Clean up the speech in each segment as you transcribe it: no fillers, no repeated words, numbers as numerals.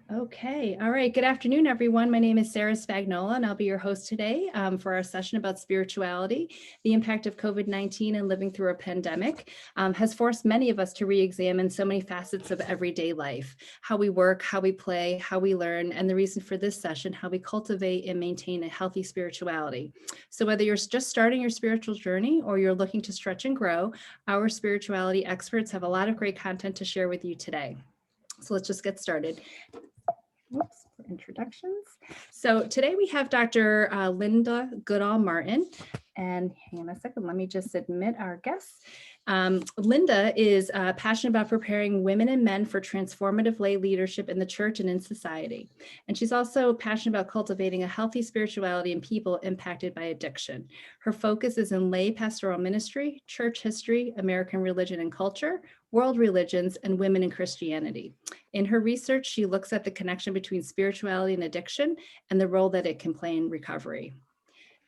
Okay. All right. Good afternoon, everyone. My name is Sarah Spagnola, and I'll be your host today for our session about spirituality. The impact of COVID-19 and living through a pandemic has forced many of us to re-examine so many facets of everyday life, how we work, how we play, how we learn, and the reason for this session, how we cultivate and maintain a healthy spirituality. So whether you're just starting your spiritual journey or you're looking to stretch and grow, our spirituality experts have a lot of great content to share with you today. So let's just get started. Whoops, for introductions. So today we have Dr. Linda Goodall Martin. And hang on a second, let me just admit our guests. Linda is passionate about preparing women and men for transformative lay leadership in the church and in society. And she's also passionate about cultivating a healthy spirituality in people impacted by addiction. Her focus is in lay pastoral ministry, church history, American religion and culture, world religions, and women in Christianity. In her research, she looks at the connection between spirituality and addiction and the role that it can play in recovery.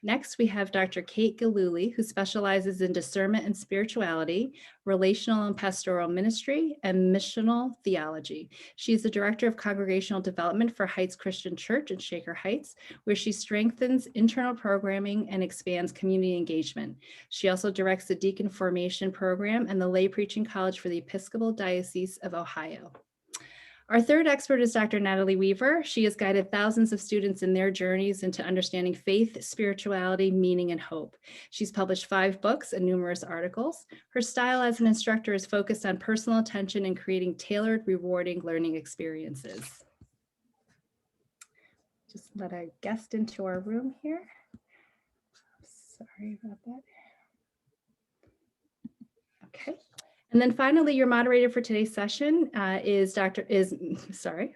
Next, we have Dr. Kate Gillooly, who specializes in discernment and spirituality, relational and pastoral ministry, and missional theology. She is the Director of Congregational Development for Heights Christian Church in Shaker Heights, where she strengthens internal programming and expands community engagement. She also directs the Deacon Formation Program and the Lay Preaching College for the Episcopal Diocese of Ohio. Our third expert is Dr. Natalie Weaver. She has guided thousands of students in their journeys into understanding faith, spirituality, meaning, and hope. She's published 5 books and numerous articles. Her style as an instructor is focused on personal attention and creating tailored, rewarding learning experiences. Just let a guest into our room here. Sorry about that. Okay. And then finally, your moderator for today's session is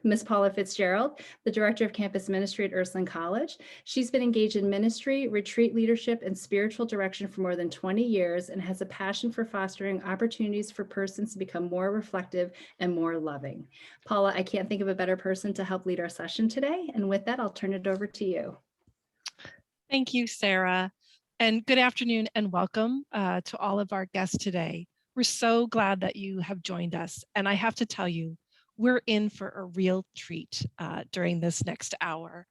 Miss Paula Fitzgerald, the Director of Campus Ministry at Ursuline College. She's been engaged in ministry, retreat leadership, and spiritual direction for more than 20 years and has a passion for fostering opportunities for persons to become more reflective and more loving. Paula, I can't think of a better person to help lead our session today. And with that, I'll turn it over to you. Thank you, Sarah. And good afternoon and welcome to all of our guests today. We're so glad that you have joined us. And I have to tell you, we're in for a real treat during this next hour.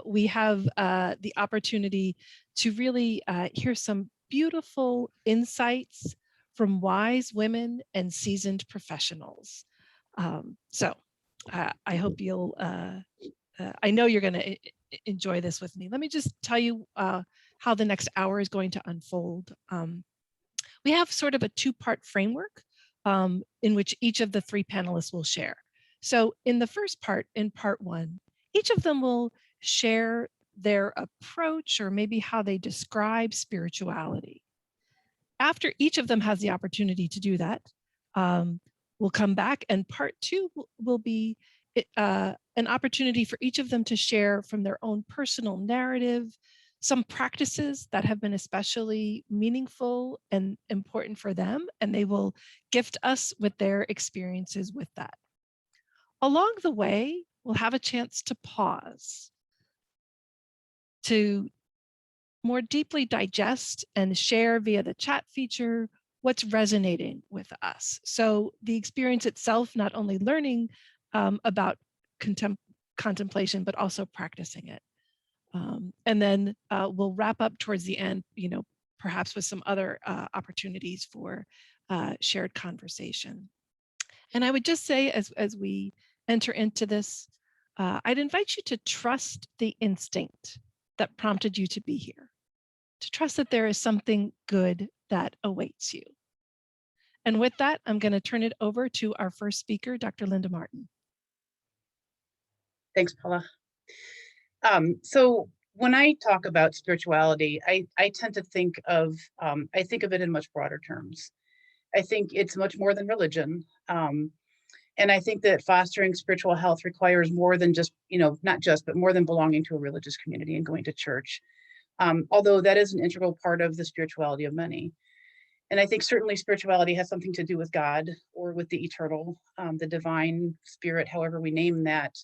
We have the opportunity to really hear some beautiful insights from wise women and seasoned professionals. I hope you'll, I know you're going to enjoy this with me. Let me just tell you how the next hour is going to unfold. We have sort of a 2-part framework in which each of the 3 panelists will share. So in the first part, in part 1, each of them will share their approach or maybe how they describe spirituality. After each of them has the opportunity to do that, we'll come back, and part 2 will be an opportunity for each of them to share from their own personal narrative, some practices that have been especially meaningful and important for them, and they will gift us with their experiences with that. Along the way, we'll have a chance to pause, to more deeply digest and share via the chat feature what's resonating with us. So the experience itself, not only learning about contemplation, but also practicing it. And then we'll wrap up towards the end, perhaps with some other opportunities for shared conversation. And I would just say, as we enter into this, I'd invite you to trust the instinct that prompted you to be here, to trust that there is something good that awaits you. And with that, I'm going to turn it over to our first speaker, Dr. Linda Martin. Thanks, Paula. So when I talk about spirituality, I tend to think of it in much broader terms. I think it's much more than religion. And I think that fostering spiritual health requires more than just, but more than belonging to a religious community and going to church. Although that is an integral part of the spirituality of many. And I think certainly spirituality has something to do with God or with the eternal, the divine spirit, however we name that,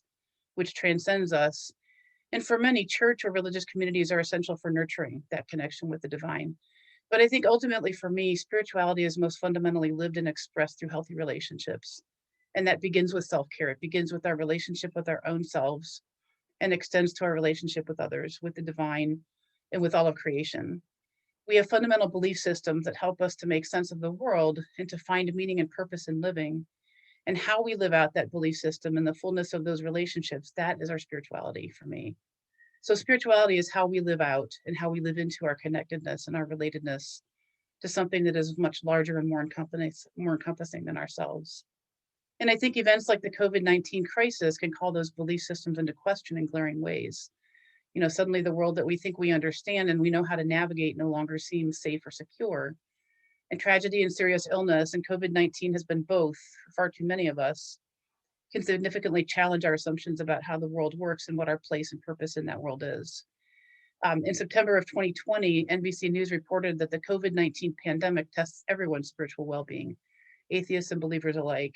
which transcends us. And for many, church or religious communities are essential for nurturing that connection with the divine. But I think ultimately for me, spirituality is most fundamentally lived and expressed through healthy relationships. And that begins with self-care. It begins with our relationship with our own selves and extends to our relationship with others, with the divine, and with all of creation. We have fundamental belief systems that help us to make sense of the world and to find meaning and purpose in living. And how we live out that belief system and the fullness of those relationships, that is our spirituality for me. So spirituality is how we live out and how we live into our connectedness and our relatedness to something that is much larger and more encompassing than ourselves. And I think events like the COVID-19 crisis can call those belief systems into question in glaring ways. Suddenly the world that we think we understand and we know how to navigate no longer seems safe or secure. And tragedy and serious illness, and COVID-19 has been both for far too many of us, can significantly challenge our assumptions about how the world works and what our place and purpose in that world is. In September of 2020, NBC News reported that the COVID-19 pandemic tests everyone's spiritual well-being, atheists and believers alike.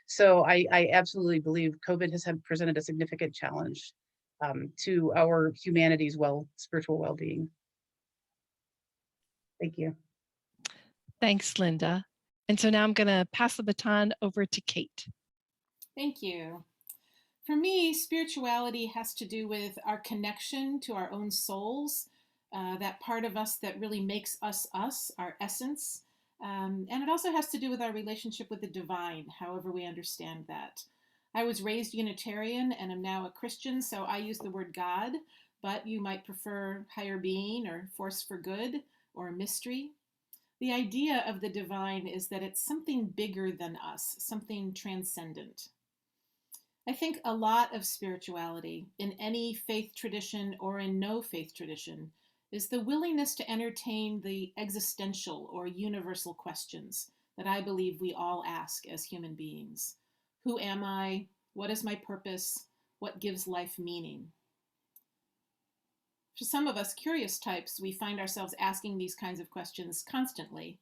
So I absolutely believe COVID has presented a significant challenge to our humanity's spiritual well-being. Thank you. Thanks, Linda. And so now I'm going to pass the baton over to Kate. Thank you. For me, spirituality has to do with our connection to our own souls, that part of us that really makes us us, our essence. And it also has to do with our relationship with the divine, however we understand that. I was raised Unitarian and am now a Christian, so I use the word God, but you might prefer higher being or force for good or mystery. The idea of the divine is that it's something bigger than us, something transcendent. I think a lot of spirituality, in any faith tradition or in no faith tradition, is the willingness to entertain the existential or universal questions that I believe we all ask as human beings. Who am I? What is my purpose? What gives life meaning? For some of us curious types, we find ourselves asking these kinds of questions constantly.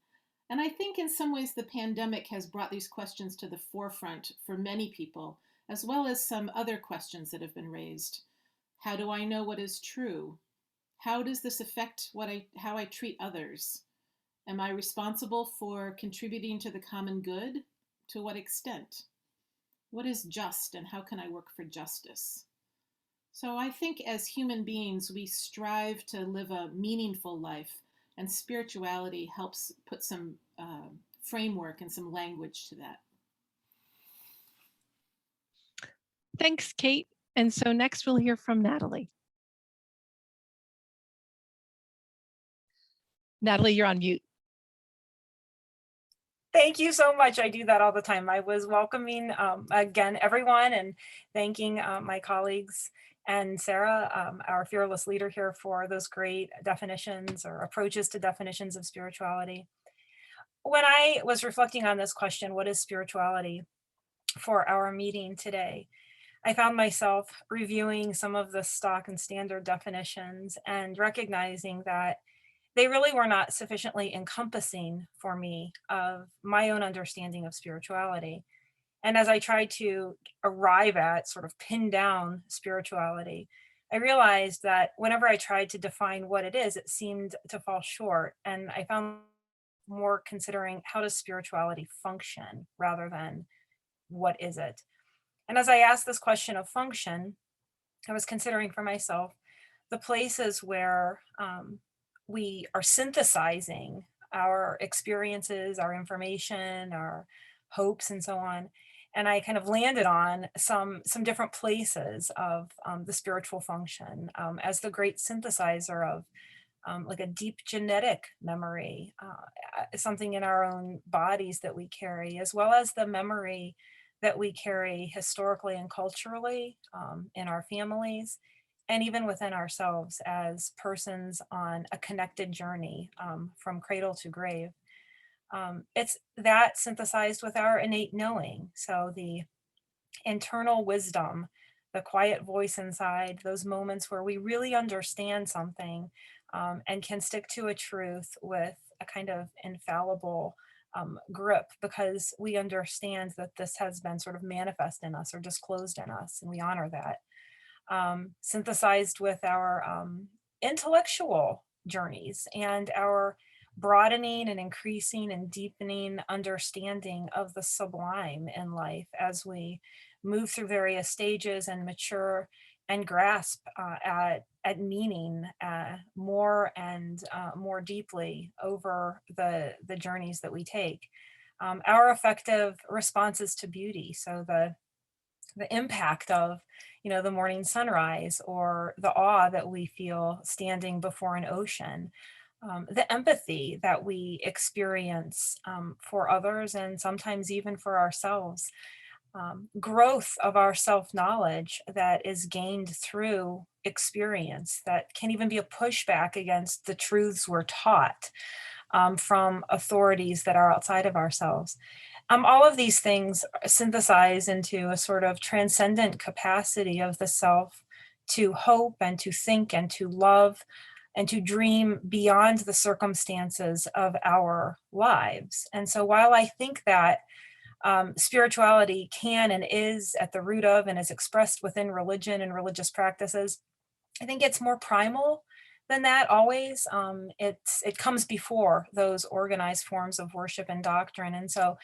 And I think in some ways the pandemic has brought these questions to the forefront for many people, as well as some other questions that have been raised. How do I know what is true? How does this affect how I treat others? Am I responsible for contributing to the common good? To what extent? What is just and how can I work for justice? So I think as human beings, we strive to live a meaningful life, and spirituality helps put some framework and some language to that. Thanks, Kate. And so next we'll hear from Natalie. Natalie, you're on mute. Thank you so much. I do that all the time. I was welcoming again everyone and thanking my colleagues and Sarah, our fearless leader here, for those great definitions or approaches to definitions of spirituality. When I was reflecting on this question, what is spirituality, for our meeting today, I found myself reviewing some of the stock and standard definitions and recognizing that they really were not sufficiently encompassing for me of my own understanding of spirituality. And as I tried to arrive at, sort of pin down spirituality, I realized that whenever I tried to define what it is, it seemed to fall short. And I found more considering, how does spirituality function rather than what is it? And as I asked this question of function, I was considering for myself the places where we are synthesizing our experiences, our information, our hopes, and so on. And I kind of landed on some different places of the spiritual function as the great synthesizer of like a deep genetic memory, something in our own bodies that we carry, as well as the memory that we carry historically and culturally in our families, and even within ourselves as persons on a connected journey from cradle to grave. It's that synthesized with our innate knowing. So the internal wisdom, the quiet voice inside, those moments where we really understand something and can stick to a truth with a kind of infallible grip, because we understand that this has been sort of manifest in us or disclosed in us, and we honor that. Synthesized with our intellectual journeys and our broadening and increasing and deepening understanding of the sublime in life as we move through various stages and mature and grasp at meaning more and more deeply over the journeys that we take. Our effective responses to beauty, so the impact of, you know, the morning sunrise, or the awe that we feel standing before an ocean, the empathy that we experience for others and sometimes even for ourselves, growth of our self-knowledge that is gained through experience that can even be a pushback against the truths we're taught from authorities that are outside of ourselves. All of these things synthesize into a sort of transcendent capacity of the self to hope and to think and to love and to dream beyond the circumstances of our lives. And so while I think that spirituality can and is at the root of and is expressed within religion and religious practices, I think it's more primal than that always. It comes before those organized forms of worship and doctrine. And so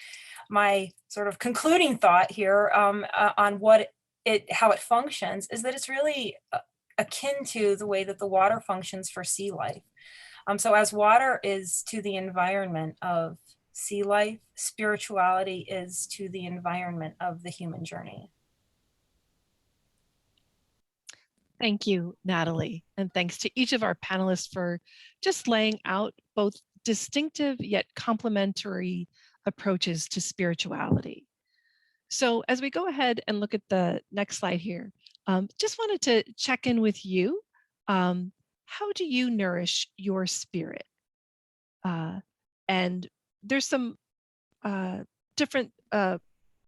my sort of concluding thought here on how it functions is that it's really akin to the way that the water functions for sea life. So as water is to the environment of sea life, spirituality is to the environment of the human journey. Thank you, Natalie. And thanks to each of our panelists for just laying out both distinctive yet complementary approaches to spirituality. So as we go ahead and look at the next slide here, just wanted to check in with you. How do you nourish your spirit? And there's some different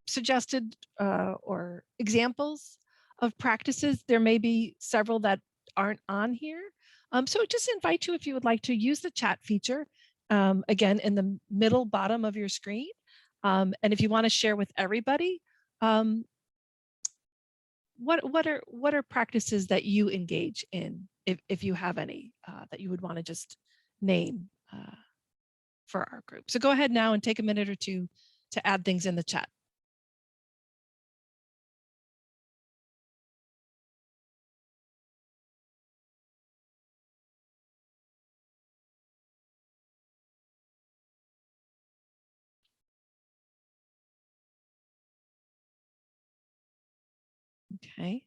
suggested or examples of practices. There may be several that aren't on here. So just invite you, if you would like to, use the chat feature, again, in the middle bottom of your screen. And if you want to share with everybody, what are practices that you engage in, if you have any that you would want to just name for our group. So go ahead now and take a minute or two to add things in the chat. Okay.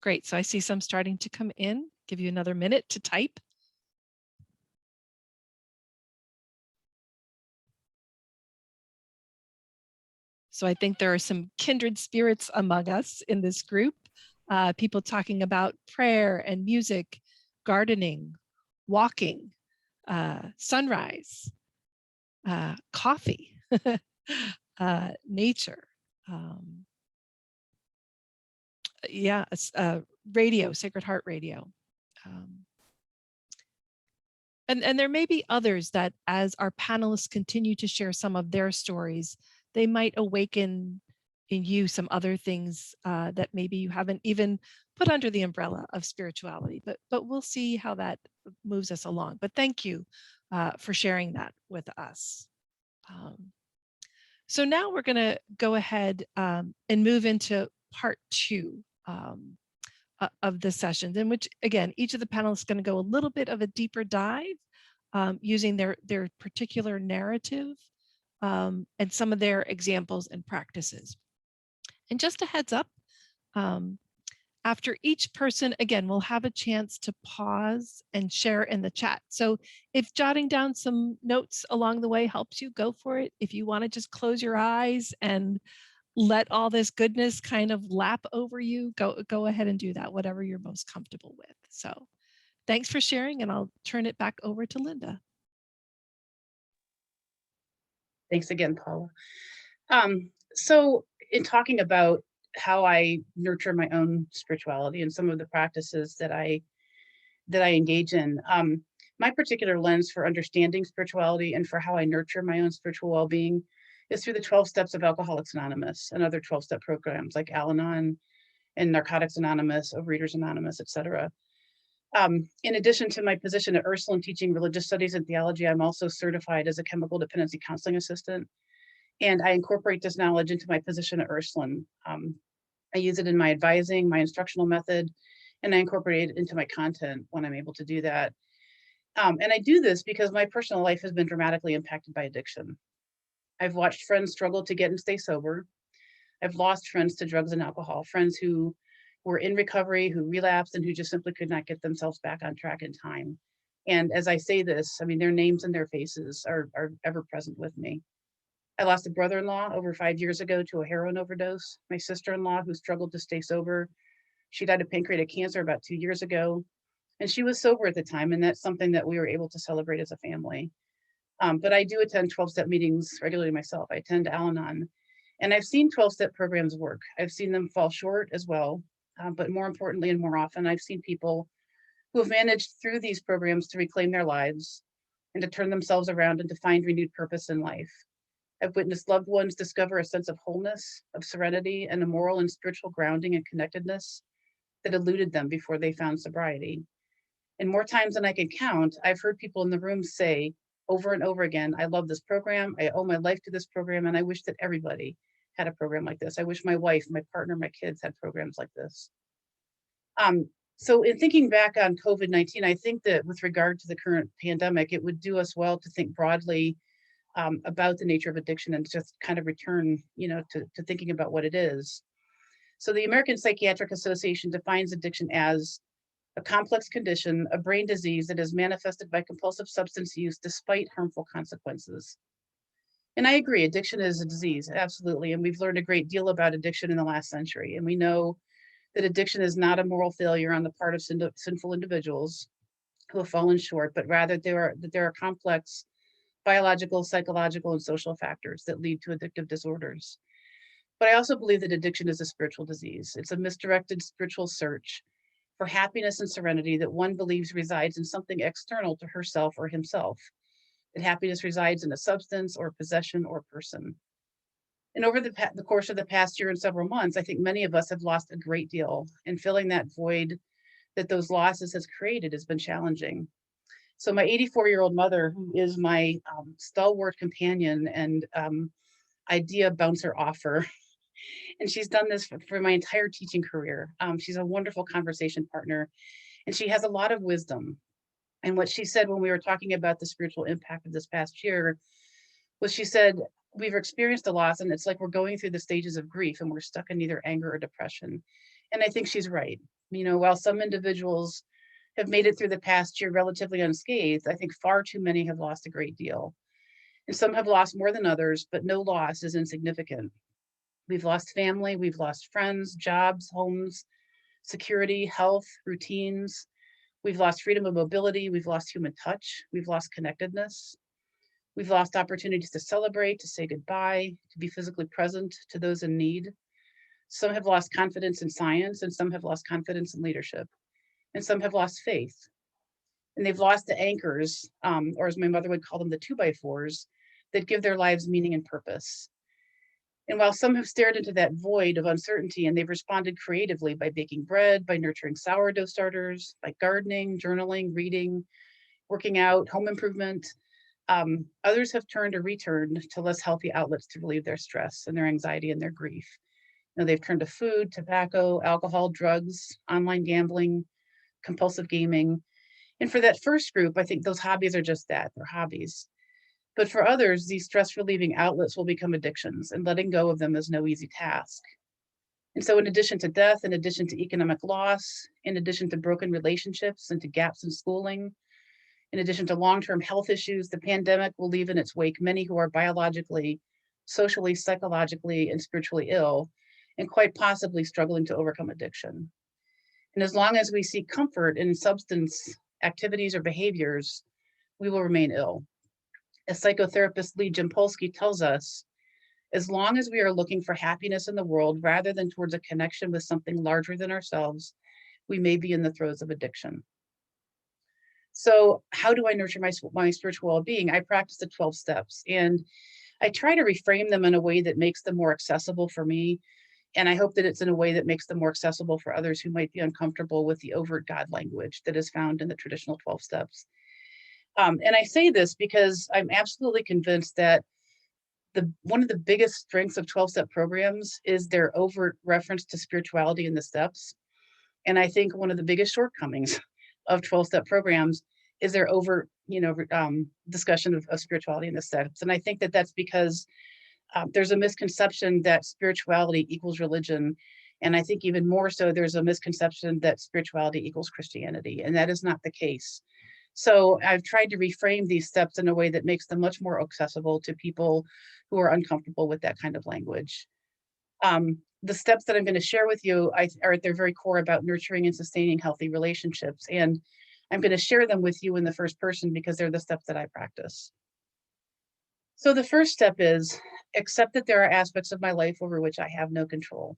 Great, so I see some starting to come in. Give you another minute to type. So I think there are some kindred spirits among us in this group. People talking about prayer and music, gardening, walking, sunrise, coffee, nature. Yeah, radio, Sacred Heart Radio. And there may be others that, as our panelists continue to share some of their stories, they might awaken in you some other things that maybe you haven't even put under the umbrella of spirituality, but we'll see how that moves us along. But thank you for sharing that with us. So now we're going to go ahead and move into part 2 of the sessions, in which, again, each of the panelists is going to go a little bit of a deeper dive using their particular narrative and some of their examples and practices. And just a heads up, after each person, again, we'll have a chance to pause and share in the chat. So if jotting down some notes along the way helps you, go for it. If you want to just close your eyes and let all this goodness kind of lap over you, go ahead and do that, whatever you're most comfortable with. So thanks for sharing, and I'll turn it back over to Linda. Thanks again, Paula. So in talking about how I nurture my own spirituality and some of the practices that I engage in, my particular lens for understanding spirituality and for how I nurture my own spiritual well-being is through the 12 steps of Alcoholics Anonymous and other 12-step programs like Al-Anon and Narcotics Anonymous, Overeaters Anonymous, et cetera. In addition to my position at Ursuline teaching religious studies and theology, I'm also certified as a chemical dependency counseling assistant. And I incorporate this knowledge into my position at Ursuline. I use it in my advising, my instructional method, and I incorporate it into my content when I'm able to do that. And I do this because my personal life has been dramatically impacted by addiction. I've watched friends struggle to get and stay sober. I've lost friends to drugs and alcohol, friends who were in recovery, who relapsed, and who just simply could not get themselves back on track in time. And as I say this, I mean, their names and their faces are ever present with me. I lost a brother-in-law over 5 years ago to a heroin overdose. My sister-in-law, who struggled to stay sober, she died of pancreatic cancer about 2 years ago. And she was sober at the time, and that's something that we were able to celebrate as a family. But I do attend 12-step meetings regularly myself. I attend Al-Anon, and I've seen 12-step programs work. I've seen them fall short as well. But more importantly and more often, I've seen people who have managed through these programs to reclaim their lives and to turn themselves around and to find renewed purpose in life. I've witnessed loved ones discover a sense of wholeness, of serenity, and a moral and spiritual grounding and connectedness that eluded them before they found sobriety. And more times than I can count, I've heard people in the room say over and over again, I love this program, I owe my life to this program, and I wish that everybody had a program like this. I wish my wife, my partner, my kids had programs like this. So in thinking back on COVID-19, I think that with regard to the current pandemic, it would do us well to think broadly about the nature of addiction and just kind of return, to thinking about what it is. So the American Psychiatric Association defines addiction as a complex condition, a brain disease that is manifested by compulsive substance use despite harmful consequences. And I agree, addiction is a disease, absolutely. And we've learned a great deal about addiction in the last century. And we know that addiction is not a moral failure on the part of sinful individuals who have fallen short, but rather there are complex biological, psychological, and social factors that lead to addictive disorders. But I also believe that addiction is a spiritual disease. It's a misdirected spiritual search for happiness and serenity that one believes resides in something external to herself or himself. That happiness resides in a substance or possession or person. And over the course of the past year and several months, I think many of us have lost a great deal, and filling that void that those losses has created has been challenging. So my 84-year-old mother, who is my stalwart companion and idea bouncer offer, and she's done this for my entire teaching career. She's a wonderful conversation partner, and she has a lot of wisdom. And what she said when we were talking about the spiritual impact of this past year was, she said, we've experienced a loss, and it's like we're going through the stages of grief, and we're stuck in either anger or depression. And I think she's right. While some individuals have made it through the past year relatively unscathed, I think far too many have lost a great deal. And some have lost more than others, but no loss is insignificant. We've lost family, we've lost friends, jobs, homes, security, health, routines. We've lost freedom of mobility, we've lost human touch, we've lost connectedness. We've lost opportunities to celebrate, to say goodbye, to be physically present to those in need. Some have lost confidence in science, and some have lost confidence in leadership. And some have lost faith. And they've lost the anchors, or as my mother would call them, the 2x4s, that give their lives meaning and purpose. And while some have stared into that void of uncertainty, and they've responded creatively by baking bread, by nurturing sourdough starters, by gardening, journaling, reading, working out, home improvement, others have turned or returned to less healthy outlets to relieve their stress and their anxiety and their grief. They've turned to food, tobacco, alcohol, drugs, online gambling, compulsive gaming. And for that first group, I think those hobbies are just that, they're hobbies. But for others, these stress relieving outlets will become addictions, and letting go of them is no easy task. And so in addition to death, in addition to economic loss, in addition to broken relationships and to gaps in schooling, in addition to long-term health issues, the pandemic will leave in its wake many who are biologically, socially, psychologically, and spiritually ill, and quite possibly struggling to overcome addiction. And as long as we seek comfort in substance activities or behaviors, we will remain ill. As psychotherapist Lee Jampolsky tells us, as long as we are looking for happiness in the world rather than towards a connection with something larger than ourselves, we may be in the throes of addiction. So how do I nurture my spiritual well-being? I practice the 12 steps, and I try to reframe them in a way that makes them more accessible for me. And I hope that it's in a way that makes them more accessible for others who might be uncomfortable with the overt God language that is found in the traditional 12 steps. And I say this because I'm absolutely convinced that one of the biggest strengths of 12-step programs is their overt reference to spirituality in the steps. And I think one of the biggest shortcomings of 12-step programs is their overt, discussion of spirituality in the steps. And I think that that's because there's a misconception that spirituality equals religion. And I think even more so, there's a misconception that spirituality equals Christianity, and that is not the case. So I've tried to reframe these steps in a way that makes them much more accessible to people who are uncomfortable with that kind of language. The steps that I'm going to share with you are at their very core about nurturing and sustaining healthy relationships. And I'm going to share them with you in the first person because they're the steps that I practice. So the first step is accept that there are aspects of my life over which I have no control.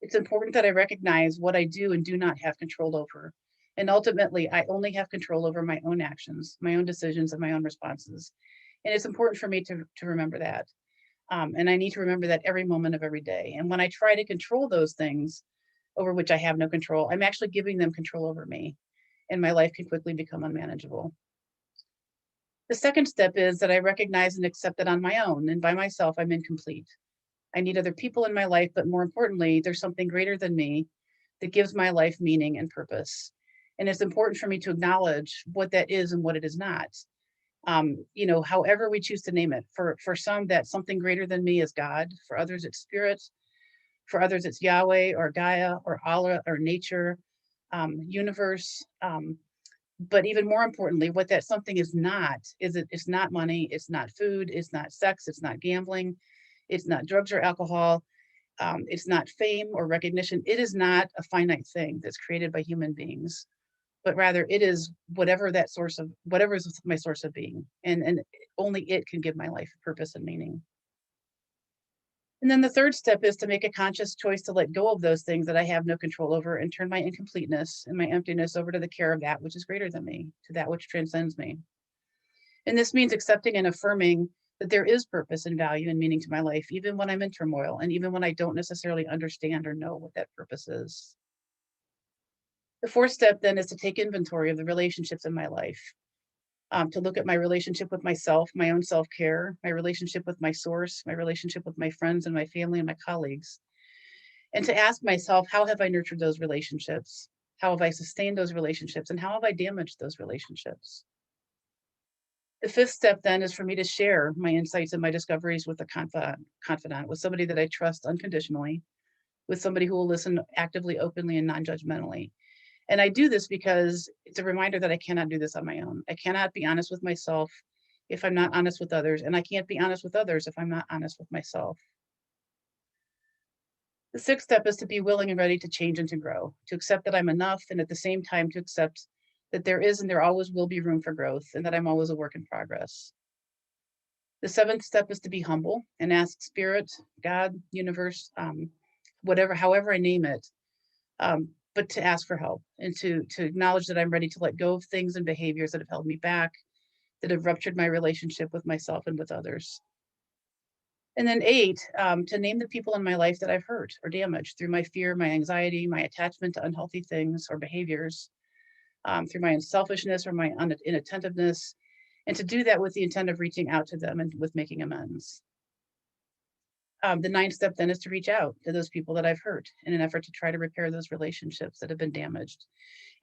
It's important that I recognize what I do and do not have control over. And ultimately, I only have control over my own actions, my own decisions, and my own responses. And it's important for me to remember that. And I need to remember that every moment of every day. And when I try to control those things over which I have no control, I'm actually giving them control over me. And my life can quickly become unmanageable. The second step is that I recognize and accept that on my own and by myself, I'm incomplete. I need other people in my life, but more importantly, there's something greater than me that gives my life meaning and purpose. And it's important for me to acknowledge what that is and what it is not. However we choose to name it. For some, that something greater than me is God. For others, it's spirit. For others, it's Yahweh or Gaia or Allah or nature, universe. But even more importantly, what that something is not, it's not money, it's not food, it's not sex, it's not gambling, it's not drugs or alcohol, it's not fame or recognition. It is not a finite thing that's created by human beings, but rather it is whatever is my source of being. And only it can give my life purpose and meaning. And then the third step is to make a conscious choice to let go of those things that I have no control over and turn my incompleteness and my emptiness over to the care of that which is greater than me, to that which transcends me. And this means accepting and affirming that there is purpose and value and meaning to my life, even when I'm in turmoil and even when I don't necessarily understand or know what that purpose is. The fourth step then is to take inventory of the relationships in my life. To look at my relationship with myself, my own self-care, my relationship with my source, my relationship with my friends and my family and my colleagues. And to ask myself, how have I nurtured those relationships? How have I sustained those relationships? And how have I damaged those relationships? The fifth step then is for me to share my insights and my discoveries with a confidant, with somebody that I trust unconditionally, with somebody who will listen actively, openly, and non-judgmentally. And I do this because it's a reminder that I cannot do this on my own. I cannot be honest with myself if I'm not honest with others, and I can't be honest with others if I'm not honest with myself. The sixth step is to be willing and ready to change and to grow, to accept that I'm enough, and at the same time to accept that there is and there always will be room for growth, and that I'm always a work in progress. The seventh step is to be humble and ask spirit, God, universe, however I name it, but to ask for help and to acknowledge that I'm ready to let go of things and behaviors that have held me back, that have ruptured my relationship with myself and with others. And then 8, to name the people in my life that I've hurt or damaged through my fear, my anxiety, my attachment to unhealthy things or behaviors, through my unselfishness or my inattentiveness, and to do that with the intent of reaching out to them and with making amends. The 9th step then is to reach out to those people that I've hurt in an effort to try to repair those relationships that have been damaged.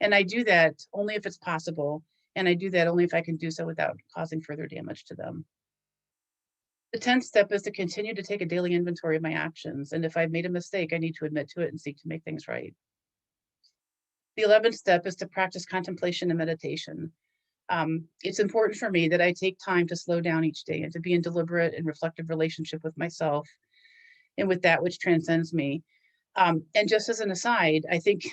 And I do that only if it's possible. And I do that only if I can do so without causing further damage to them. The 10th step is to continue to take a daily inventory of my actions. And if I've made a mistake, I need to admit to it and seek to make things right. The 11th step is to practice contemplation and meditation. It's important for me that I take time to slow down each day and to be in deliberate and reflective relationship with myself and with that which transcends me. And just as an aside, I think,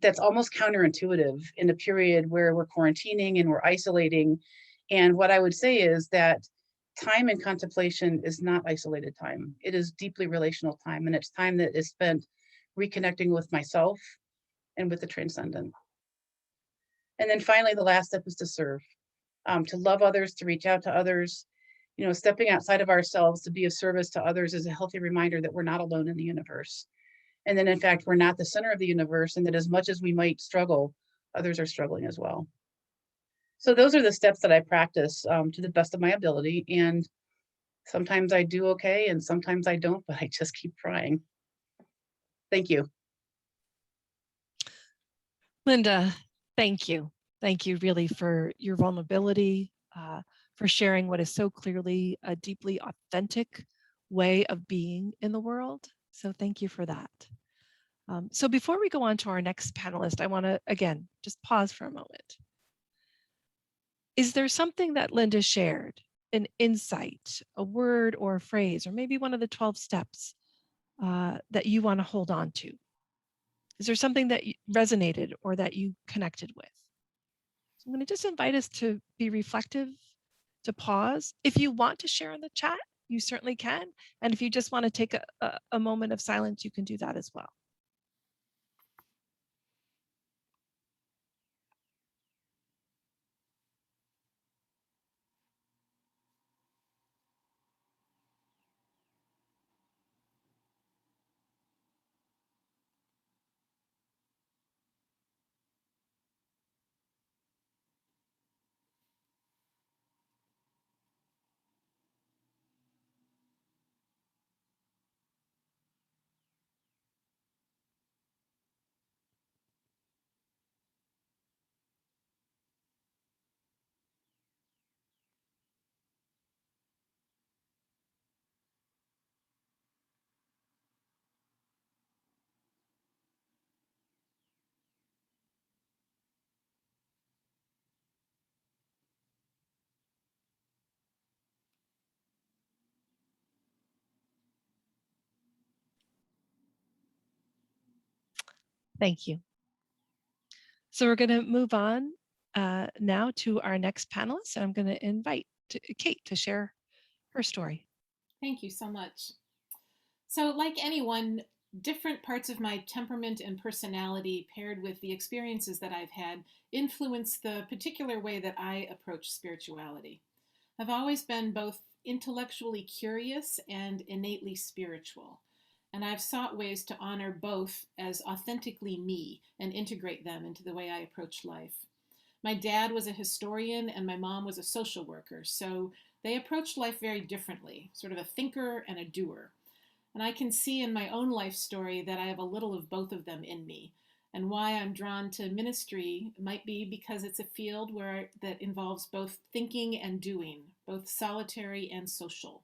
that's almost counterintuitive in a period where we're quarantining and we're isolating. And what I would say is that time in contemplation is not isolated time. It is deeply relational time, and it's time that is spent reconnecting with myself and with the transcendent. And then finally, the last step is to serve. to love others, to reach out to others. You know, stepping outside of ourselves to be of service to others is a healthy reminder that we're not alone in the universe. And then, in fact, we're not the center of the universe, and that as much as we might struggle, others are struggling as well. So those are the steps that I practice to the best of my ability. And sometimes I do okay, and sometimes I don't, but I just keep trying. Thank you. Linda, thank you. Thank you really for your vulnerability, for sharing what is so clearly a deeply authentic way of being in the world. So thank you for that. So before we go on to our next panelist, I want to, again, just pause for a moment. Is there something that Linda shared, an insight, a word or a phrase, or maybe one of the 12 steps that you want to hold on to? Is there something that resonated or that you connected with? So I'm going to just invite us to be reflective, to pause. If you want to share in the chat, you certainly can. And if you just want to take a moment of silence, you can do that as well. Thank you. So we're going to move on now to our next panelist. I'm going to invite Kate to share her story. Thank you so much. So, like anyone, different parts of my temperament and personality, paired with the experiences that I've had, influence the particular way that I approach spirituality. I've always been both intellectually curious and innately spiritual. And I've sought ways to honor both as authentically me and integrate them into the way I approach life. My dad was a historian and my mom was a social worker, so they approached life very differently, sort of a thinker and a doer. And I can see in my own life story that I have a little of both of them in me. And why I'm drawn to ministry might be because it's a field that involves both thinking and doing, both solitary and social.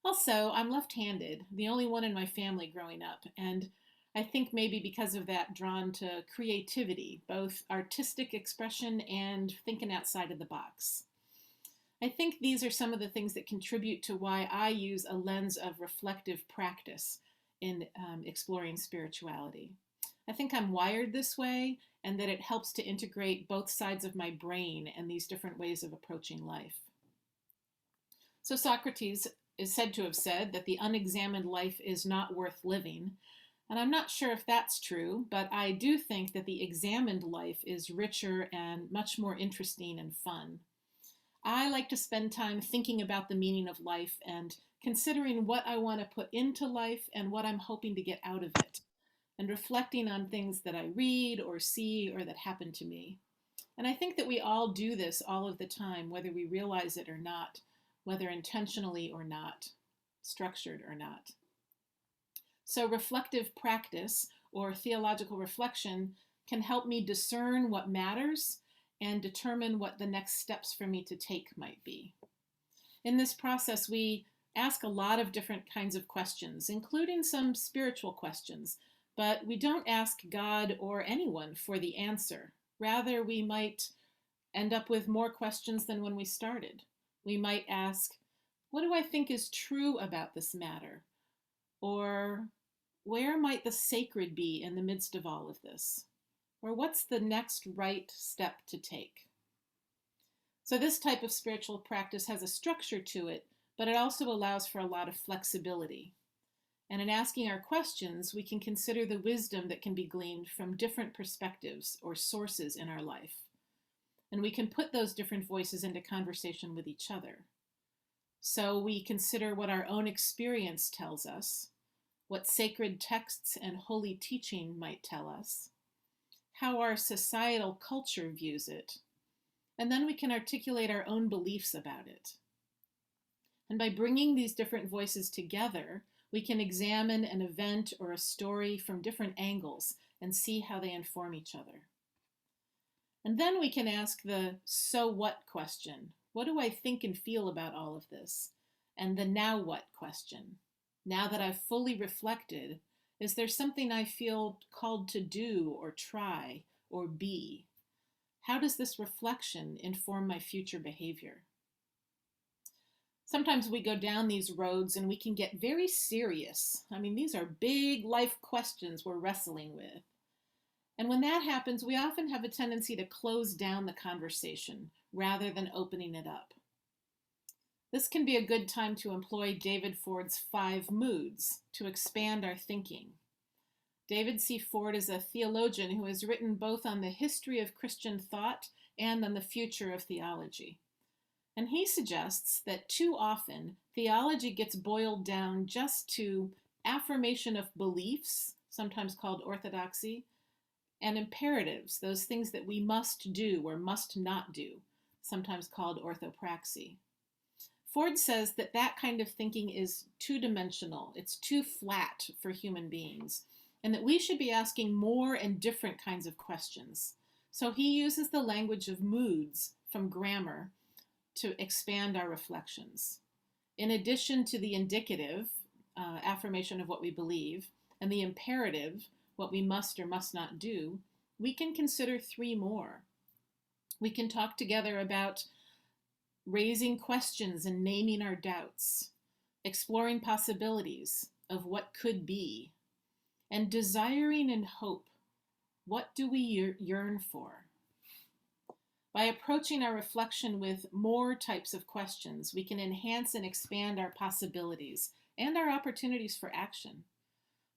Also, I'm left-handed, the only one in my family growing up, and I think maybe because of that drawn to creativity, both artistic expression and thinking outside of the box. I think these are some of the things that contribute to why I use a lens of reflective practice in exploring spirituality. I think I'm wired this way and that it helps to integrate both sides of my brain and these different ways of approaching life. So Socrates is said to have said that the unexamined life is not worth living. And I'm not sure if that's true, but I do think that the examined life is richer and much more interesting and fun. I like to spend time thinking about the meaning of life and considering what I want to put into life and what I'm hoping to get out of it, and reflecting on things that I read or see or that happen to me. And I think that we all do this all of the time, whether we realize it or not, whether intentionally or not, structured or not. So reflective practice or theological reflection can help me discern what matters and determine what the next steps for me to take might be. In this process, we ask a lot of different kinds of questions, including some spiritual questions, but we don't ask God or anyone for the answer. Rather, we might end up with more questions than when we started. We might ask, what do I think is true about this matter? Or where might the sacred be in the midst of all of this? Or what's the next right step to take? So this type of spiritual practice has a structure to it, but it also allows for a lot of flexibility. And in asking our questions, we can consider the wisdom that can be gleaned from different perspectives or sources in our life. And we can put those different voices into conversation with each other. So we consider what our own experience tells us, what sacred texts and holy teaching might tell us, how our societal culture views it, and then we can articulate our own beliefs about it. And by bringing these different voices together, we can examine an event or a story from different angles and see how they inform each other. And then we can ask the so what question. What do I think and feel about all of this? And the now what question. Now that I've fully reflected, is there something I feel called to do or try or be? How does this reflection inform my future behavior? Sometimes we go down these roads and we can get very serious. I mean, these are big life questions we're wrestling with. And when that happens, we often have a tendency to close down the conversation rather than opening it up. This can be a good time to employ David Ford's 5 moods to expand our thinking. David C. Ford is a theologian who has written both on the history of Christian thought and on the future of theology. And he suggests that too often theology gets boiled down just to affirmation of beliefs, sometimes called orthodoxy, and imperatives, those things that we must do or must not do, sometimes called orthopraxy. Ford says that that kind of thinking is two-dimensional, it's too flat for human beings, and that we should be asking more and different kinds of questions. So he uses the language of moods from grammar to expand our reflections. In addition to the indicative, affirmation of what we believe, and the imperative, what we must or must not do, we can consider 3 more. We can talk together about raising questions and naming our doubts, exploring possibilities of what could be, and desiring and hope. What do we yearn for? By approaching our reflection with more types of questions, we can enhance and expand our possibilities and our opportunities for action.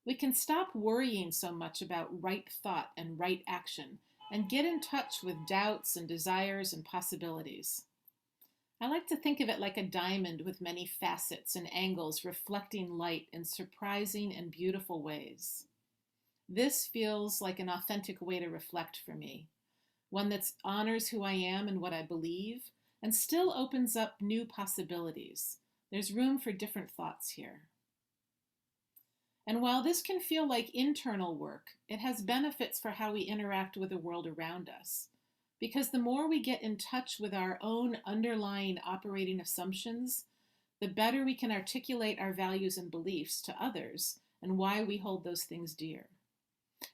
We can stop worrying so much about right thought and right action and get in touch with doubts and desires and possibilities. I like to think of it like a diamond with many facets and angles reflecting light in surprising and beautiful ways. This feels like an authentic way to reflect for me, one that honors who I am and what I believe, and still opens up new possibilities. There's room for different thoughts here. And while this can feel like internal work, it has benefits for how we interact with the world around us. Because the more we get in touch with our own underlying operating assumptions, the better we can articulate our values and beliefs to others and why we hold those things dear.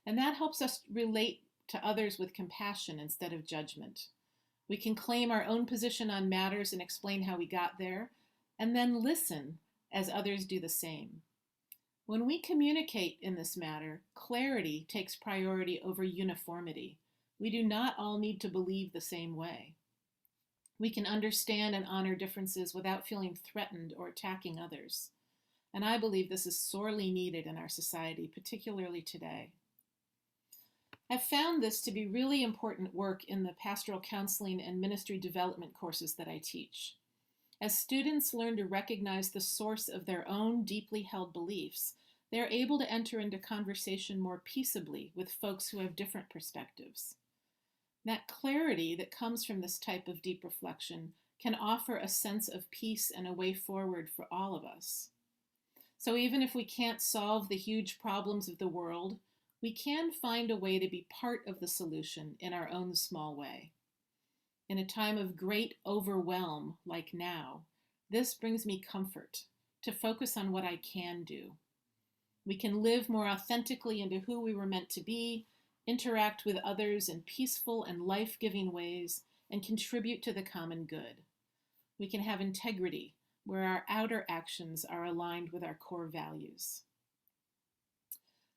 And that helps us relate to others with compassion instead of judgment. We can claim our own position on matters and explain how we got there, and then listen as others do the same. When we communicate in this matter, clarity takes priority over uniformity. We do not all need to believe the same way. We can understand and honor differences without feeling threatened or attacking others. And I believe this is sorely needed in our society, particularly today. I've found this to be really important work in the pastoral counseling and ministry development courses that I teach. As students learn to recognize the source of their own deeply held beliefs, they're able to enter into conversation more peaceably with folks who have different perspectives. That clarity that comes from this type of deep reflection can offer a sense of peace and a way forward for all of us. So even if we can't solve the huge problems of the world, we can find a way to be part of the solution in our own small way. In a time of great overwhelm like now, this brings me comfort to focus on what I can do. We can live more authentically into who we were meant to be, interact with others in peaceful and life-giving ways, and contribute to the common good. We can have integrity where our outer actions are aligned with our core values.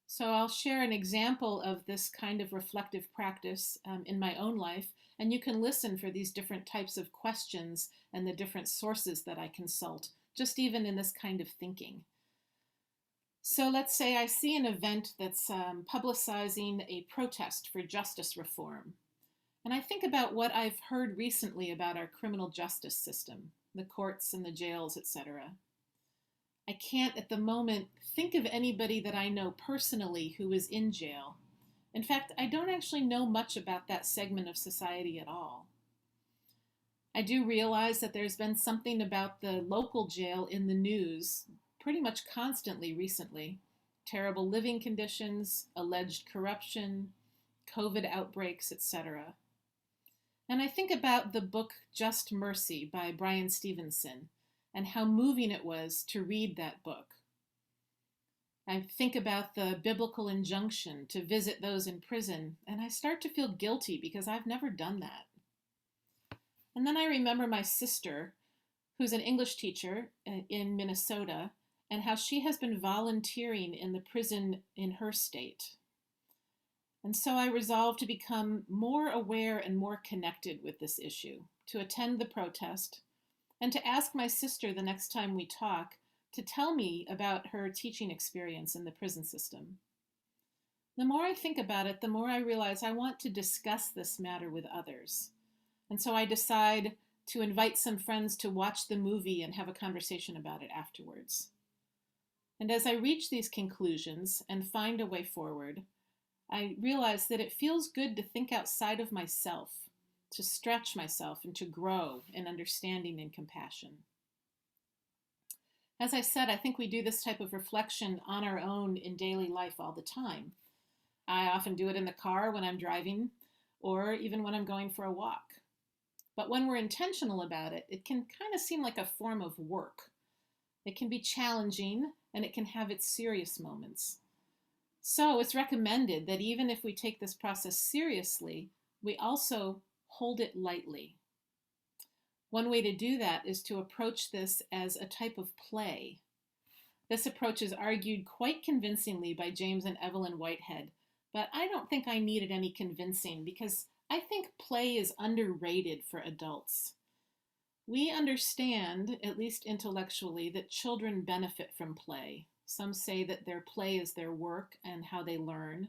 So I'll share an example of this kind of reflective practice in my own life, and you can listen for these different types of questions and the different sources that I consult, just even in this kind of thinking. So let's say I see an event that's publicizing a protest for justice reform. And I think about what I've heard recently about our criminal justice system, the courts and the jails, etc. I can't at the moment think of anybody that I know personally who is in jail. In fact, I don't actually know much about that segment of society at all. I do realize that there's been something about the local jail in the news pretty much constantly recently. Terrible living conditions, alleged corruption, COVID outbreaks, etc. And I think about the book Just Mercy by Brian Stevenson and how moving it was to read that book. I think about the biblical injunction to visit those in prison, and I start to feel guilty because I've never done that. And then I remember my sister, who's an English teacher in Minnesota, and how she has been volunteering in the prison in her state. And so I resolved to become more aware and more connected with this issue, to attend the protest, and to ask my sister the next time we talk to tell me about her teaching experience in the prison system. The more I think about it, the more I realize I want to discuss this matter with others. And so I decide to invite some friends to watch the movie and have a conversation about it afterwards. And as I reach these conclusions and find a way forward, I realize that it feels good to think outside of myself, to stretch myself and to grow in understanding and compassion. As I said, I think we do this type of reflection on our own in daily life all the time. I often do it in the car when I'm driving, or even when I'm going for a walk. But when we're intentional about it, it can kind of seem like a form of work. It can be challenging, and it can have its serious moments. So it's recommended that even if we take this process seriously, we also hold it lightly. One way to do that is to approach this as a type of play. This approach is argued quite convincingly by James and Evelyn Whitehead, but I don't think I needed any convincing because I think play is underrated for adults. We understand, at least intellectually, that children benefit from play. Some say that their play is their work and how they learn.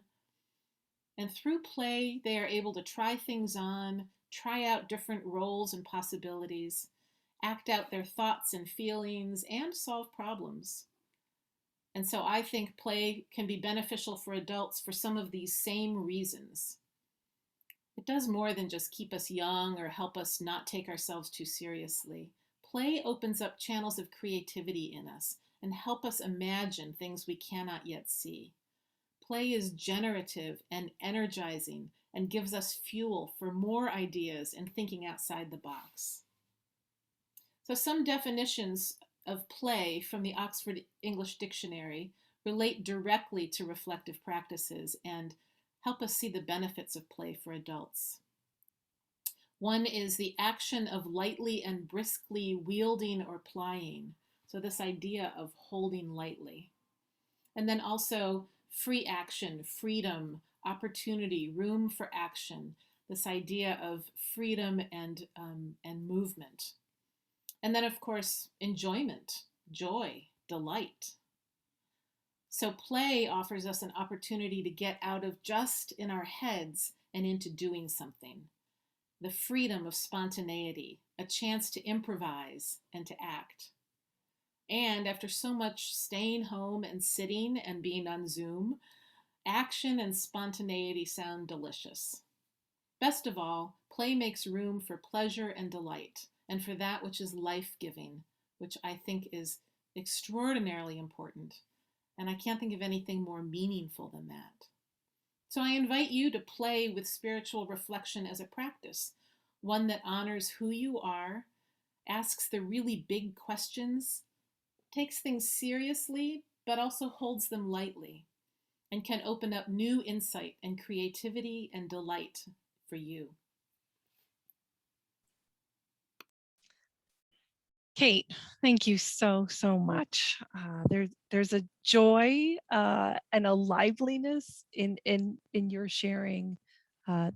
And through play, they are able to try things on, try out different roles and possibilities, act out their thoughts and feelings, and solve problems. And so I think play can be beneficial for adults for some of these same reasons. It does more than just keep us young or help us not take ourselves too seriously. Play opens up channels of creativity in us and help us imagine things we cannot yet see. Play is generative and energizing and gives us fuel for more ideas and thinking outside the box. So some definitions of play from the Oxford English Dictionary relate directly to reflective practices and help us see the benefits of play for adults. One is the action of lightly and briskly wielding or plying. So this idea of holding lightly. And then also free action, freedom, opportunity, room for action. This idea of freedom and movement. And then of course, enjoyment, joy, delight. So play offers us an opportunity to get out of just in our heads and into doing something. The freedom of spontaneity, a chance to improvise and to act. And after so much staying home and sitting and being on Zoom, action and spontaneity sound delicious. Best of all, play makes room for pleasure and delight, and for that which is life-giving, which I think is extraordinarily important. And I can't think of anything more meaningful than that. So I invite you to play with spiritual reflection as a practice, one that honors who you are, asks the really big questions, takes things seriously, but also holds them lightly, and can open up new insight and creativity and delight for you. Kate, thank you so much. There's a joy and a liveliness in your sharing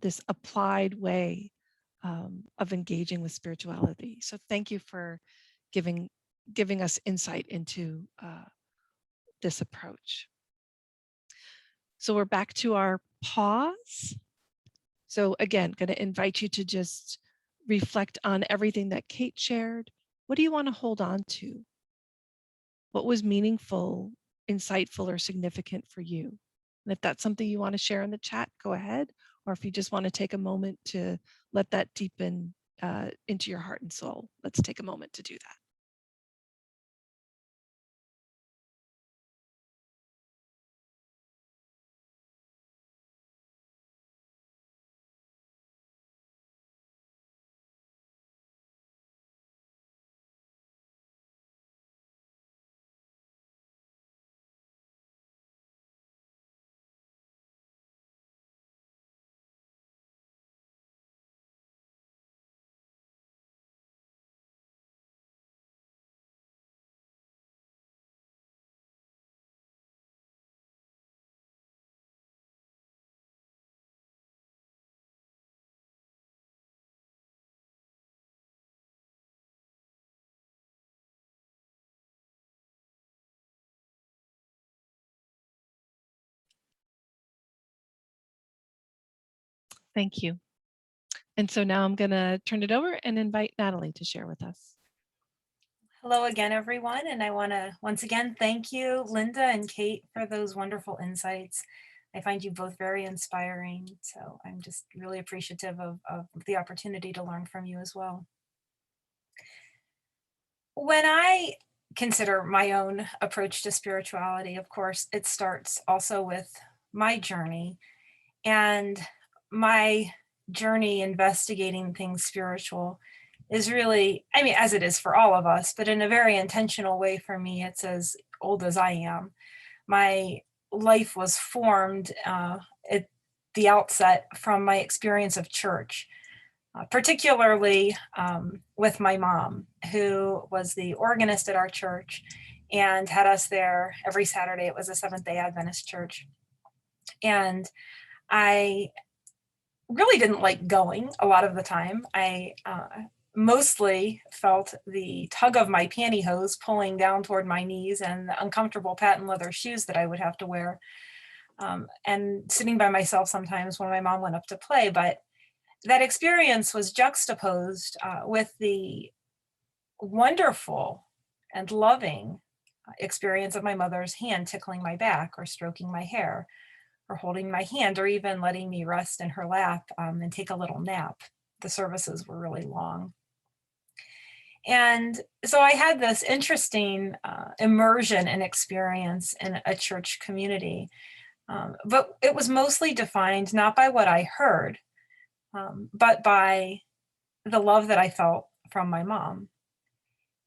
this applied way of engaging with spirituality. So thank you for giving us insight into this approach. So we're back to our pause. So again, going to invite you to just reflect on everything that Kate shared. What do you want to hold on to? What was meaningful, insightful, or significant for you? And if that's something you want to share in the chat, go ahead. Or if you just want to take a moment to let that deepen into your heart and soul, let's take a moment to do that. Thank you. And so now I'm going to turn it over and invite Natalie to share with us. Hello again, everyone. And I want to once again thank you, Linda and Kate, for those wonderful insights. I find you both very inspiring. So I'm just really appreciative of the opportunity to learn from you as well. When I consider my own approach to spirituality, of course, it starts also with my journey. And my journey investigating things spiritual is really, I mean, as it is for all of us, but in a very intentional way for me, it's as old as I am. My life was formed at the outset from my experience of church, particularly with my mom, who was the organist at our church and had us there every Saturday. It was a Seventh-day Adventist church. And I really didn't like going a lot of the time. I mostly felt the tug of my pantyhose pulling down toward my knees and the uncomfortable patent leather shoes that I would have to wear, and sitting by myself sometimes when my mom went up to play. But that experience was juxtaposed with the wonderful and loving experience of my mother's hand tickling my back or stroking my hair, or holding my hand, or even letting me rest in her lap and take a little nap. The services were really long. And so I had this interesting immersion and experience in a church community, but it was mostly defined not by what I heard, but by the love that I felt from my mom.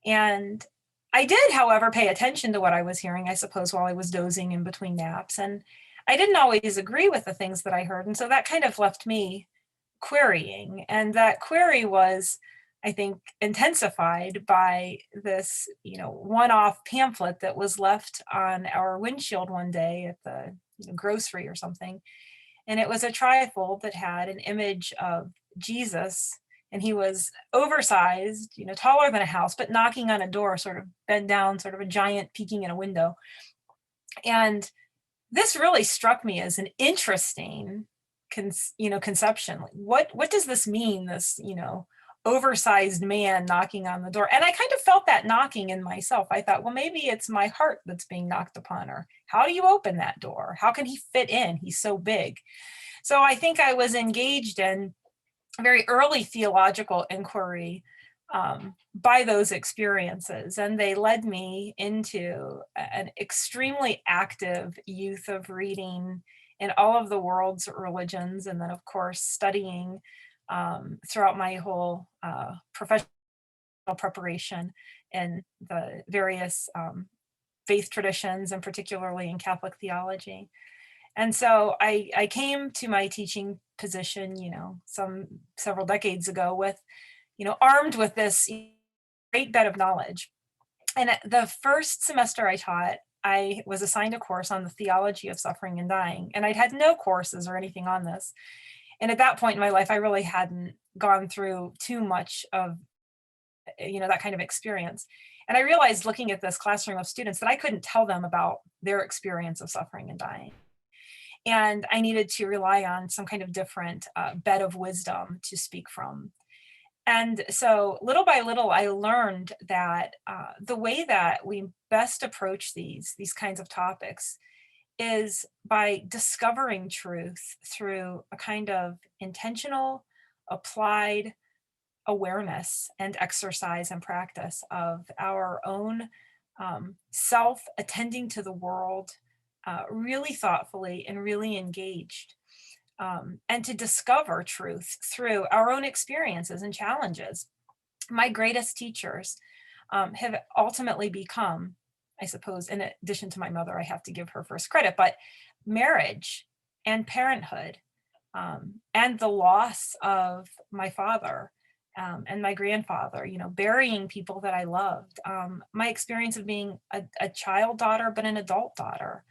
And I did, however, pay attention to what I was hearing, I suppose, while I was dozing in between naps. And I didn't always agree with the things that I heard. And so that kind of left me querying. And that query was, I think, intensified by this, one-off pamphlet that was left on our windshield one day at the grocery or something. And it was a trifold that had an image of Jesus, and he was oversized, taller than a house, but knocking on a door, sort of bent down, sort of a giant peeking in a window. And this really struck me as an interesting, conception. What does this mean? This, oversized man knocking on the door. And I kind of felt that knocking in myself. I thought, well, maybe it's my heart that's being knocked upon, or how do you open that door? How can he fit in? He's so big. So I think I was engaged in a very early theological inquiry by those experiences. And they led me into an extremely active youth of reading in all of the world's religions. And then, of course, studying throughout my whole professional preparation in the various faith traditions, and particularly in Catholic theology. And so I came to my teaching position, several decades ago with, armed with this great bed of knowledge. And at the first semester I taught, I was assigned a course on the theology of suffering and dying. And I'd had no courses or anything on this. And at that point in my life, I really hadn't gone through too much of, that kind of experience. And I realized, looking at this classroom of students, that I couldn't tell them about their experience of suffering and dying. And I needed to rely on some kind of different bed of wisdom to speak from. And so little by little, I learned that the way that we best approach these kinds of topics is by discovering truth through a kind of intentional, applied awareness and exercise and practice of our own self, attending to the world really thoughtfully and really engaged. And to discover truth through our own experiences and challenges. My greatest teachers have ultimately become, I suppose, in addition to my mother, I have to give her first credit, but marriage and parenthood, and the loss of my father and my grandfather, burying people that I loved, my experience of being a child daughter, but an adult daughter,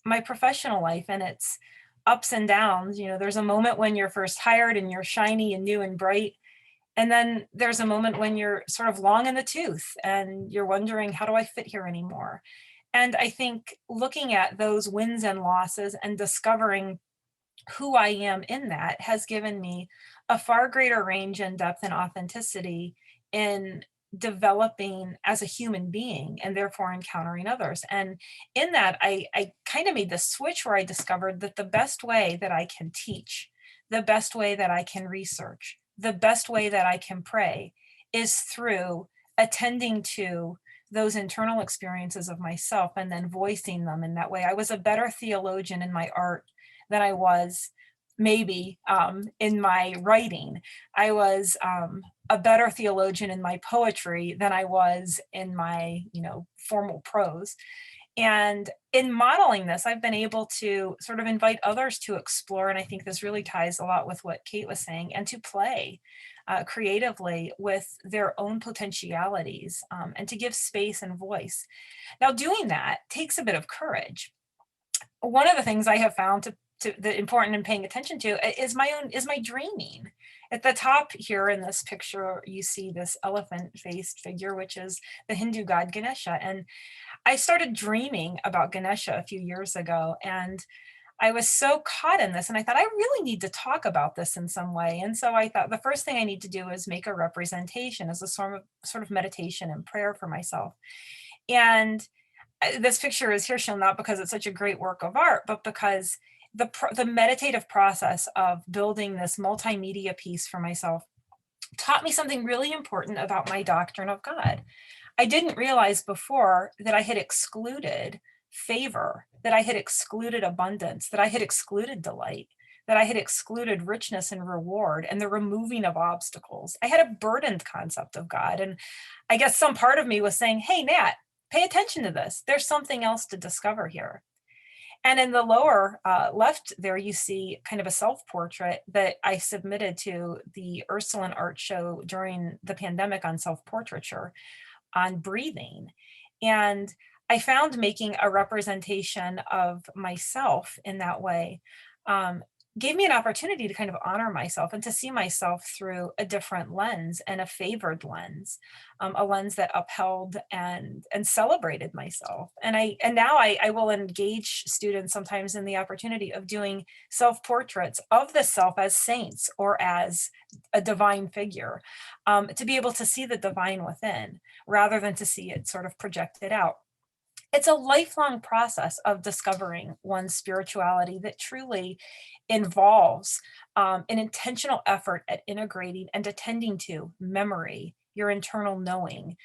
my professional life and its ups and downs. There's a moment when you're first hired and you're shiny and new and bright. And then there's a moment when you're sort of long in the tooth and you're wondering, how do I fit here anymore? And I think looking at those wins and losses and discovering who I am in that has given me a far greater range and depth and authenticity in developing as a human being and therefore encountering others. And in that, I kind of made the switch where I discovered that the best way that I can teach, the best way that I can research, the best way that I can pray is through attending to those internal experiences of myself and then voicing them in that way. I was a better theologian in my art than I was maybe in my writing. I was a better theologian in my poetry than I was in my, formal prose. And in modeling this, I've been able to sort of invite others to explore. And I think this really ties a lot with what Kate was saying, and to play creatively with their own potentialities and to give space and voice. Now, doing that takes a bit of courage. One of the things I have found to the important and paying attention to is my dreaming. At the top here in this picture, you see this elephant-faced figure, which is the Hindu god Ganesha. And I started dreaming about Ganesha a few years ago, and I was so caught in this, and I thought, I really need to talk about this in some way. And so I thought the first thing I need to do is make a representation as a sort of meditation and prayer for myself. And this picture is here shown not because it's such a great work of art, but because the meditative process of building this multimedia piece for myself taught me something really important about my doctrine of God. I didn't realize before that I had excluded favor, that I had excluded abundance, that I had excluded delight, that I had excluded richness and reward and the removing of obstacles. I had a burdened concept of God. And I guess some part of me was saying, hey, Nat, pay attention to this. There's something else to discover here. And in the lower left there, you see kind of a self-portrait that I submitted to the Ursuline Art Show during the pandemic on self-portraiture, on breathing. And I found making a representation of myself in that way gave me an opportunity to kind of honor myself and to see myself through a different lens and a favored lens, a lens that upheld and celebrated myself. And now I will engage students sometimes in the opportunity of doing self-portraits of the self as saints or as a divine figure, to be able to see the divine within rather than to see it sort of projected out. It's a lifelong process of discovering one's spirituality that truly involves an intentional effort at integrating and attending to memory, your internal knowing,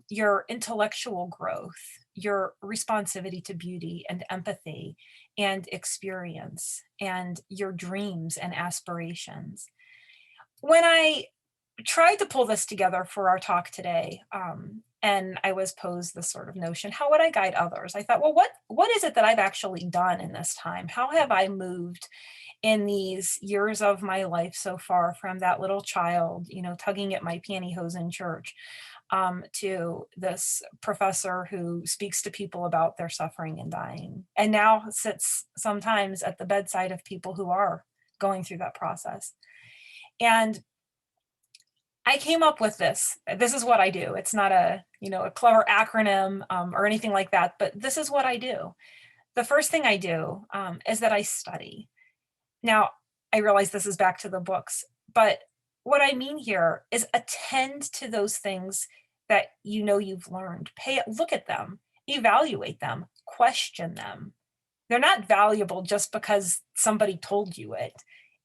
your intellectual growth, your responsivity to beauty and empathy and experience, and your dreams and aspirations. When I tried to pull this together for our talk today, and I was posed this sort of notion, how would I guide others? I thought, well, what is it that I've actually done in this time? How have I moved in these years of my life so far, from that little child, tugging at my pantyhose in church, to this professor who speaks to people about their suffering and dying, and now sits sometimes at the bedside of people who are going through that process. And I came up with this. This is what I do. It's not a clever acronym or anything like that, but this is what I do. the first thing I do is that I study. Now, I realize this is back to the books, but what I mean here is attend to those things that you know you've learned. Look at them, evaluate them, question them. They're not valuable just because somebody told you it.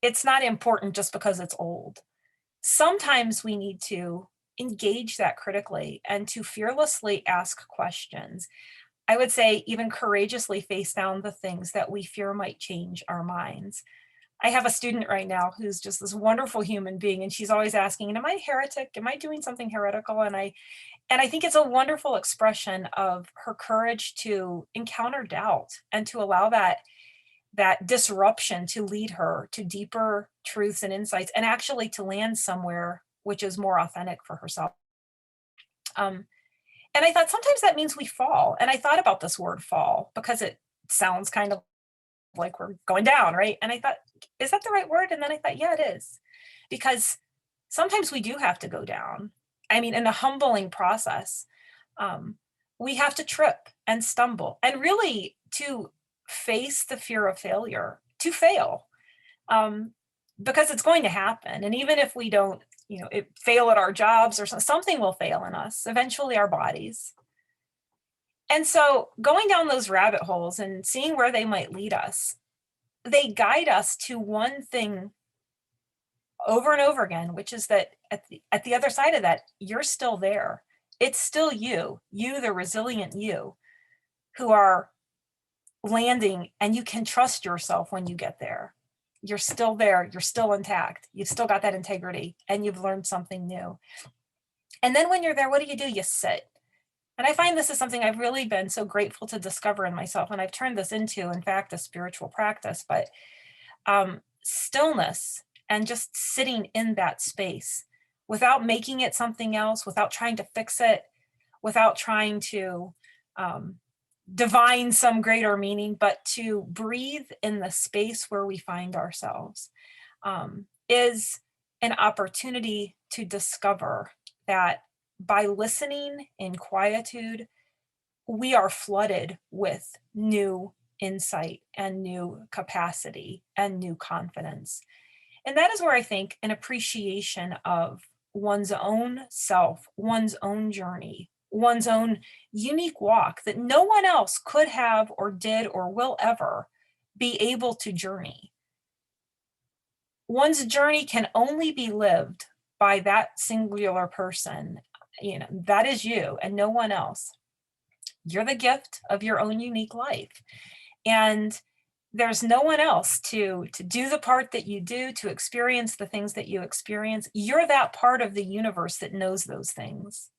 It's not important just because it's old. Sometimes we need to engage that critically and to fearlessly ask questions. I would say even courageously face down the things that we fear might change our minds. I have a student right now who's just this wonderful human being, and she's always asking, am I a heretic? Am I doing something heretical? And I think it's a wonderful expression of her courage to encounter doubt and to allow that disruption to lead her to deeper truths and insights, and actually to land somewhere which is more authentic for herself. And I thought sometimes that means we fall. And I thought about this word fall because it sounds kind of like we're going down, right? And I thought, is that the right word? And then I thought, yeah, it is. Because sometimes we do have to go down. I mean, in the humbling process, we have to trip and stumble and really to face the fear of failure, to fail, because it's going to happen. And even if we don't, fail at our jobs or something will fail in us, eventually our bodies. And so going down those rabbit holes and seeing where they might lead us, they guide us to one thing over and over again, which is that at the other side of that, you're still there. It's still you, the resilient you, who are landing, and you can trust yourself when you get there. You're still there, you're still intact, you've still got that integrity, and you've learned something new. And then when you're there, what do? You sit. And I find this is something I've really been so grateful to discover in myself. And I've turned this into, in fact, a spiritual practice, but stillness and just sitting in that space without making it something else, without trying to fix it, without trying to divine some greater meaning, but to breathe in the space where we find ourselves is an opportunity to discover that by listening in quietude, we are flooded with new insight and new capacity and new confidence. And that is where I think an appreciation of one's own self, one's own journey, one's own unique walk that no one else could have or did or will ever be able to journey. One's journey can only be lived by that singular person. That is you and no one else. You're the gift of your own unique life. And there's no one else to do the part that you do, to experience the things that you experience. You're that part of the universe that knows those things.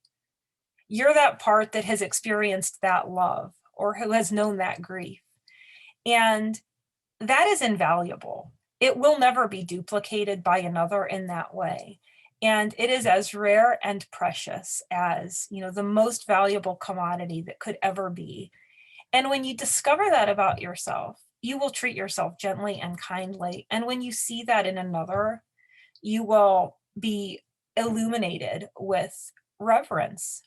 You're that part that has experienced that love or who has known that grief. And that is invaluable. It will never be duplicated by another in that way. And it is as rare and precious as, the most valuable commodity that could ever be. And when you discover that about yourself, you will treat yourself gently and kindly. And when you see that in another, you will be illuminated with reverence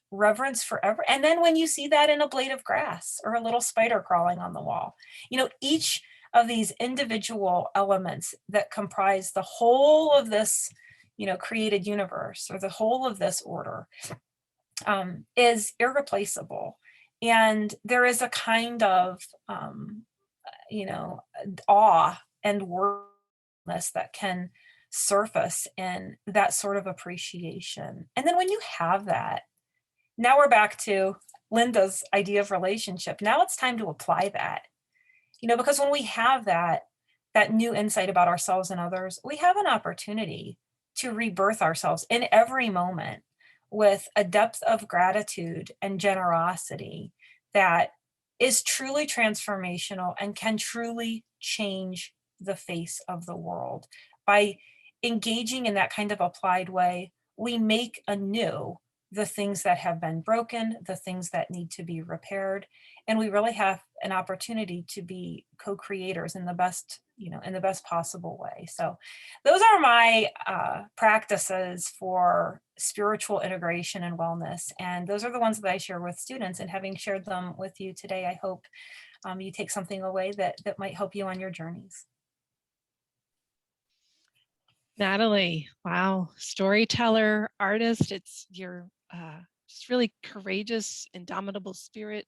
forever. And then when you see that in a blade of grass or a little spider crawling on the wall, each of these individual elements that comprise the whole of this, created universe or the whole of this order is irreplaceable. And there is a kind of, awe and worthiness that can surface in that sort of appreciation. And then when you have that, now we're back to Linda's idea of relationship. Now it's time to apply that, because when we have that new insight about ourselves and others, we have an opportunity to rebirth ourselves in every moment with a depth of gratitude and generosity that is truly transformational and can truly change the face of the world. By engaging in that kind of applied way, we make anew the things that have been broken, the things that need to be repaired, and we really have an opportunity to be co-creators in the best, in the best possible way. So those are my practices for spiritual integration and wellness. And those are the ones that I share with students. And having shared them with you today, I hope you take something away that might help you on your journeys. Natalie, wow, storyteller, artist. You're just really courageous, indomitable spirit,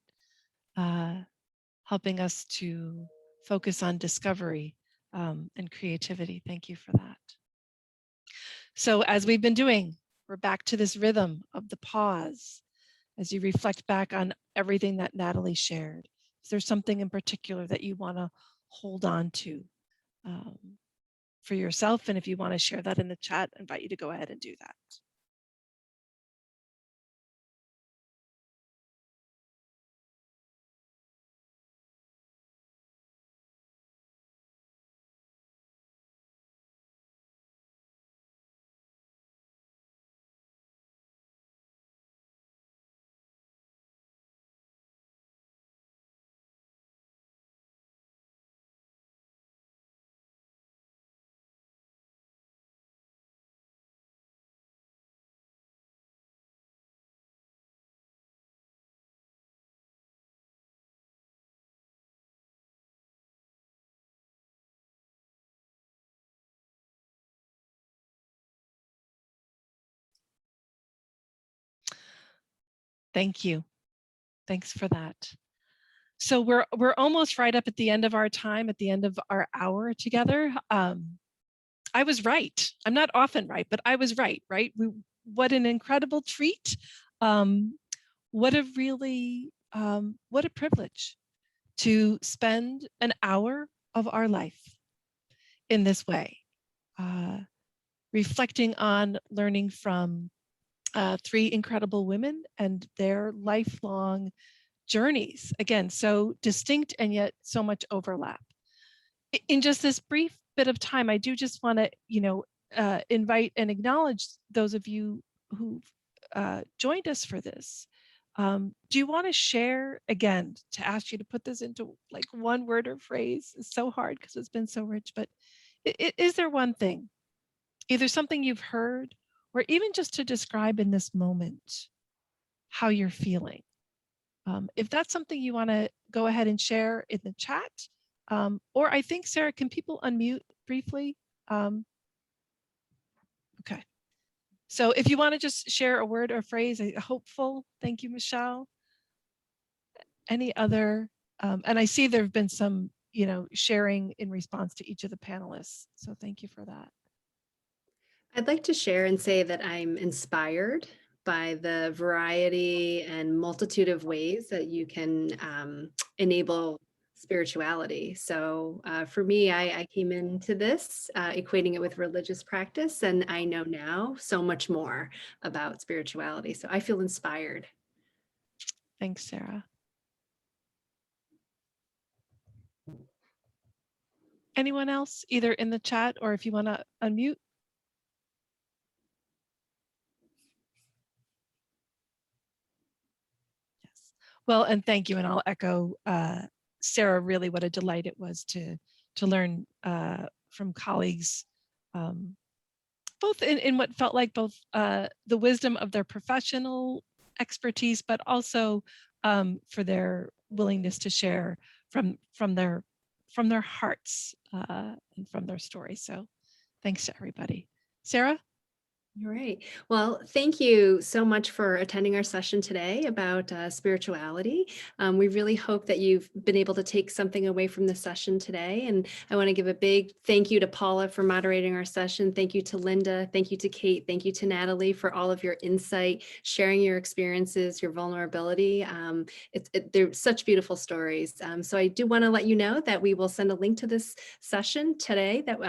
helping us to focus on discovery and creativity. Thank you for that. So as we've been doing, we're back to this rhythm of the pause as you reflect back on everything that Natalie shared. Is there something in particular that you want to hold on to for yourself? And if you want to share that in the chat, I invite you to go ahead and do that. Thank you. Thanks for that. So we're almost right up at the end of our time, at the end of our hour together. I was right. I'm not often right, but I was right, right? What an incredible treat. What a privilege to spend an hour of our life in this way, reflecting on learning from 3 incredible women and their lifelong journeys. Again, so distinct and yet so much overlap. In just this brief bit of time, I do just want to, invite and acknowledge those of you who've joined us for this. Do you want to share, again, to ask you to put this into like one word or phrase? It's so hard because it's been so rich, but is there one thing, either something you've heard or even just to describe in this moment how you're feeling? If that's something you want to go ahead and share in the chat, or I think, Sarah, can people unmute briefly? Okay. So if you want to just share a word or phrase, hopeful, thank you, Michelle. Any other, and I see there have been some, sharing in response to each of the panelists. So thank you for that. I'd like to share and say that I'm inspired by the variety and multitude of ways that you can enable spirituality. So for me, I came into this equating it with religious practice, and I know now so much more about spirituality. So I feel inspired. Thanks, Sarah. Anyone else, either in the chat or if you want to unmute? Yes. Well, and thank you. And I'll echo Sarah, really what a delight it was to learn from colleagues, both in what felt like both the wisdom of their professional expertise, but also for their willingness to share from their hearts and from their stories. So thanks to everybody. Sarah? All right. Well, thank you so much for attending our session today about spirituality. We really hope that you've been able to take something away from the session today. And I want to give a big thank you to Paula for moderating our session. Thank you to Linda. Thank you to Kate. Thank you to Natalie for all of your insight, sharing your experiences, your vulnerability. They're such beautiful stories. So I do want to let you know that we will send a link to this session today that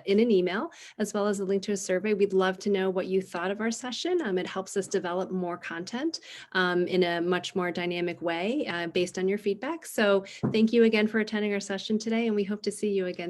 in an email, as well as a link to a survey. We'd love to know what you thought of our session. It helps us develop more content in a much more dynamic way based on your feedback. So thank you again for attending our session today, and we hope to see you again